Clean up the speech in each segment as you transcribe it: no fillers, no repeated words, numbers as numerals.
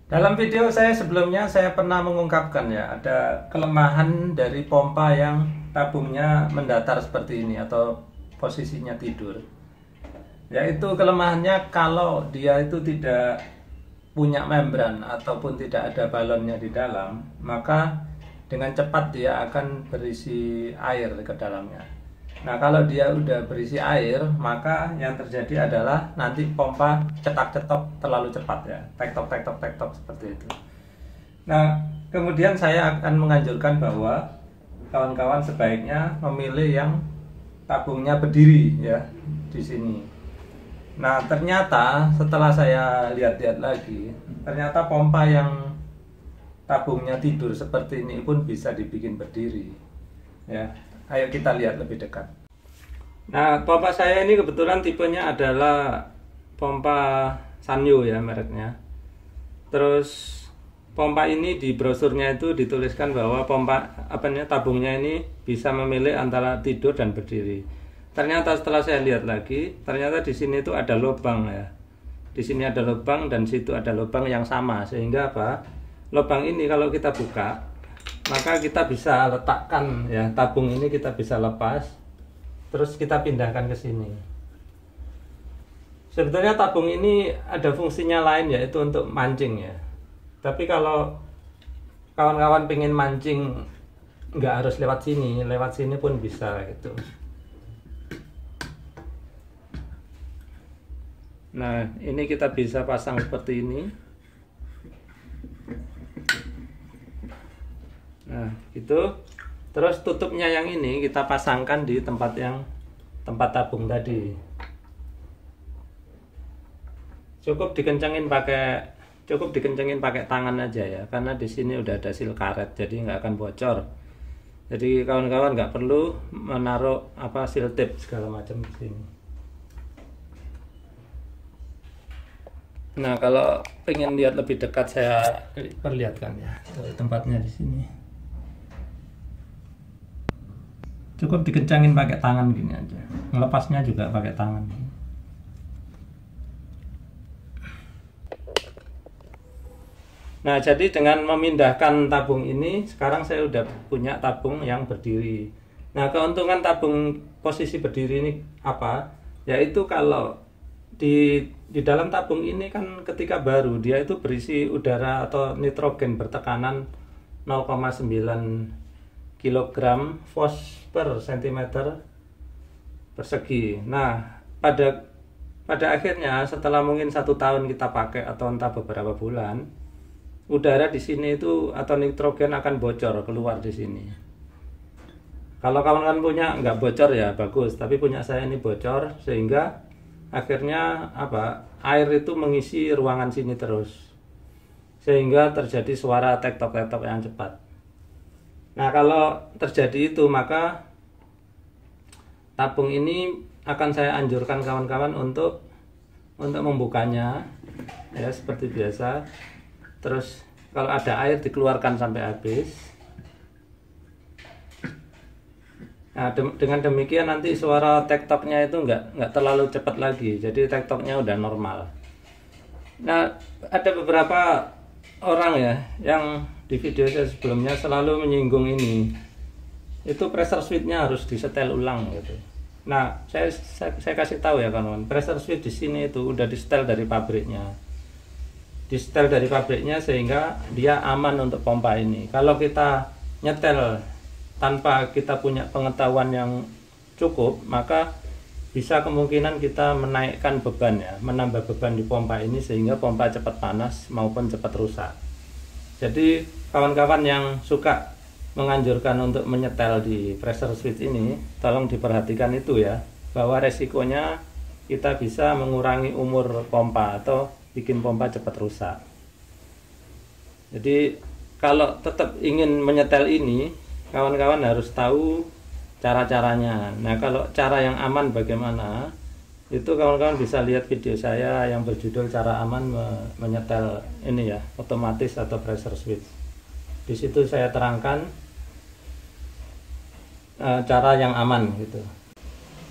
Dalam video saya sebelumnya saya pernah mengungkapkan ya, ada kelemahan dari pompa yang tabungnya mendatar seperti ini atau posisinya tidur. Yaitu kelemahannya kalau dia itu tidak punya membran ataupun tidak ada balonnya di dalam, maka dengan cepat dia akan berisi air ke dalamnya. Nah, kalau dia udah berisi air, maka yang terjadi adalah nanti pompa cetak-cetok terlalu cepat ya, tektok tektok tektok seperti itu. Nah, kemudian saya akan menganjurkan bahwa kawan-kawan sebaiknya memilih yang tabungnya berdiri ya di sini. Nah, ternyata setelah saya lihat-lihat lagi, ternyata pompa yang tabungnya tidur seperti ini pun bisa dibikin berdiri ya. Ayo kita lihat lebih dekat. Nah, pompa saya ini kebetulan tipenya adalah pompa Sanyo ya mereknya. Terus pompa ini di brosurnya itu dituliskan bahwa pompa tabungnya ini bisa memilih antara tidur dan berdiri. Ternyata setelah saya lihat lagi, ternyata di sini itu ada lubang ya. Di sini ada lubang dan situ ada lubang yang sama, sehingga apa? Lubang ini kalau kita buka, maka kita bisa letakkan ya, tabung ini kita bisa lepas, terus kita pindahkan ke sini. Sebetulnya tabung ini ada fungsinya lain, yaitu untuk mancing ya. Tapi kalau kawan-kawan pengen mancing nggak harus lewat sini pun bisa gitu. Nah, ini kita bisa pasang seperti ini. Nah, gitu. Terus tutupnya yang ini kita pasangkan di tempat tabung tadi. Cukup dikencengin pakai tangan aja ya, karena di sini udah ada seal karet, jadi nggak akan bocor. Jadi kawan-kawan nggak perlu menaruh seal tape segala macam di sini. Nah, kalau pengen lihat lebih dekat saya perlihatkan ya, tempatnya di sini. Cukup dikencangin pakai tangan gini aja. Melepasnya juga pakai tangan. Nah, jadi dengan memindahkan tabung ini, sekarang saya udah punya tabung yang berdiri. Nah, keuntungan tabung posisi berdiri ini apa? Yaitu kalau di dalam tabung ini kan ketika baru dia itu berisi udara atau nitrogen bertekanan 0,9 kg Fos per cm persegi. Nah, pada akhirnya setelah mungkin 1 tahun kita pakai atau entah beberapa bulan, udara di sini itu atau nitrogen akan bocor keluar di sini. Kalau kawan-kawan punya nggak bocor ya bagus, tapi punya saya ini bocor, sehingga akhirnya air itu mengisi ruangan sini terus, sehingga terjadi suara tektok-tektok yang cepat. Nah, kalau terjadi itu, maka tabung ini akan saya anjurkan kawan-kawan untuk membukanya ya seperti biasa. Terus kalau ada air dikeluarkan sampai habis. Nah, dengan demikian nanti suara tektoknya itu nggak terlalu cepat lagi, jadi tektoknya udah normal. Nah, ada beberapa orang ya yang di video saya sebelumnya selalu menyinggung ini, itu pressure switch-nya harus disetel ulang gitu. Nah, saya kasih tahu ya kawan-kawan, pressure switch di sini itu udah di-setel dari pabriknya. Di-setel dari pabriknya sehingga dia aman untuk pompa ini. Kalau kita nyetel tanpa kita punya pengetahuan yang cukup, maka bisa kemungkinan kita menaikkan beban ya, menambah beban di pompa ini sehingga pompa cepat panas maupun cepat rusak. Jadi kawan-kawan yang suka menganjurkan untuk menyetel di pressure switch ini, tolong diperhatikan itu ya, bahwa resikonya kita bisa mengurangi umur pompa atau bikin pompa cepat rusak. Jadi kalau tetap ingin menyetel ini, kawan-kawan harus tahu cara-caranya. Nah, kalau cara yang aman bagaimana, itu kawan-kawan bisa lihat video saya yang berjudul cara aman menyetel ini ya, otomatis atau pressure switch. Di situ saya terangkan cara yang aman gitu.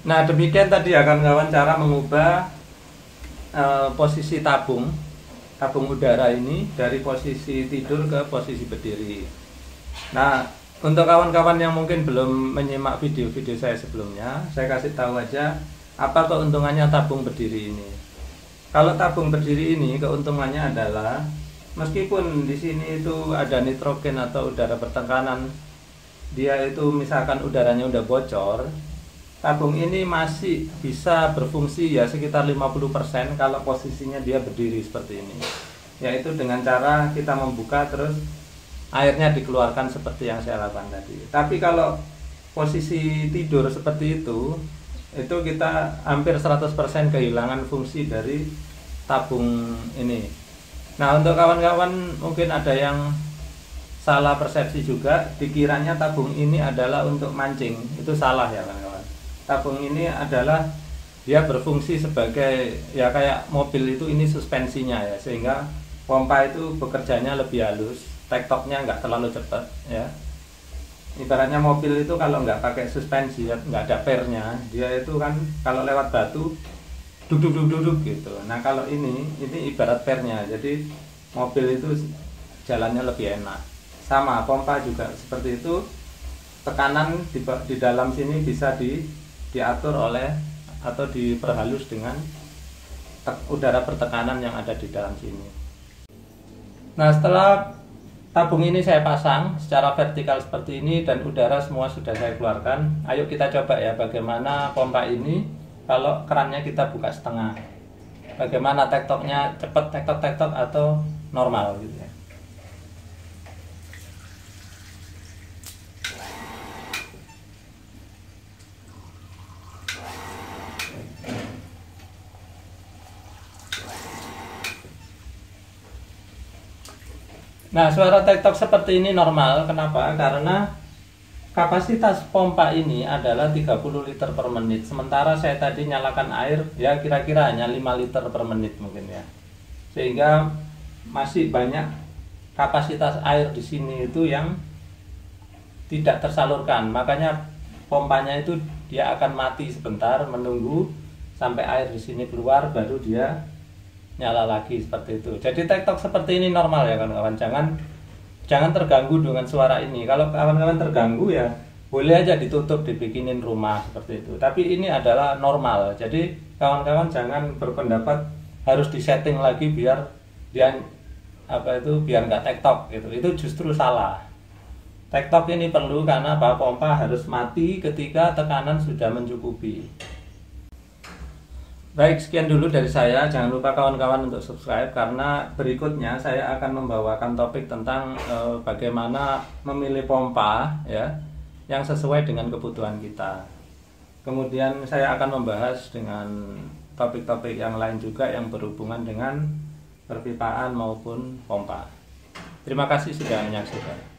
Nah, demikian tadi ya kawan-kawan cara mengubah posisi tabung tabung udara ini dari posisi tidur ke posisi berdiri. Nah, untuk kawan-kawan yang mungkin belum menyimak video-video saya sebelumnya, saya kasih tahu aja apa keuntungannya tabung berdiri ini. Kalau tabung berdiri ini keuntungannya adalah meskipun di sini itu ada nitrogen atau udara bertekanan, dia itu misalkan udaranya udah bocor, tabung ini masih bisa berfungsi ya sekitar 50% kalau posisinya dia berdiri seperti ini. Yaitu dengan cara kita membuka terus airnya dikeluarkan seperti yang saya lakukan tadi. Tapi kalau posisi tidur seperti itu kita hampir 100% kehilangan fungsi dari tabung ini. Nah, untuk kawan-kawan mungkin ada yang salah persepsi juga, dikiranya tabung ini adalah untuk mancing. Itu salah ya kawan-kawan. Tabung ini adalah dia berfungsi sebagai ya kayak mobil itu, ini suspensinya ya, sehingga pompa itu bekerjanya lebih halus, tektoknya nggak terlalu cepat ya. Ibaratnya mobil itu kalau nggak pakai suspensi, nggak ada pernya, dia itu kan kalau lewat batu duduk gitu. Nah, kalau ini ibarat pernya, jadi mobil itu jalannya lebih enak. Sama pompa juga seperti itu, tekanan di dalam sini bisa diatur oleh atau diperhalus dengan udara pertekanan yang ada di dalam sini. Nah, setelah tabung ini saya pasang secara vertikal seperti ini dan udara semua sudah saya keluarkan, ayo kita coba ya bagaimana pompa ini kalau kerannya kita buka setengah. Bagaimana tektoknya, cepat tektok-tektok atau normal gitu ya. Nah, suara tektok seperti ini normal. Kenapa? Karena kapasitas pompa ini adalah 30 liter per menit. Sementara saya tadi nyalakan air ya kira-kira hanya 5 liter per menit mungkin ya. Sehingga masih banyak kapasitas air di sini itu yang tidak tersalurkan. Makanya pompanya itu dia akan mati sebentar, menunggu sampai air di sini keluar baru dia nyala lagi seperti itu. Jadi tektok seperti ini normal ya kawan-kawan. Jangan terganggu dengan suara ini. Kalau kawan-kawan terganggu ya boleh aja ditutup, dibikinin rumah seperti itu. Tapi ini adalah normal. Jadi kawan-kawan jangan berpendapat harus disetting lagi biar dia biar nggak tektok gitu. Itu justru salah. Tektok ini perlu karena pompa harus mati ketika tekanan sudah mencukupi. Baik, sekian dulu dari saya. Jangan lupa kawan-kawan untuk subscribe, karena berikutnya saya akan membawakan topik tentang bagaimana memilih pompa ya yang sesuai dengan kebutuhan kita. Kemudian saya akan membahas dengan topik-topik yang lain juga yang berhubungan dengan perpipaan maupun pompa. Terima kasih sudah menyaksikan.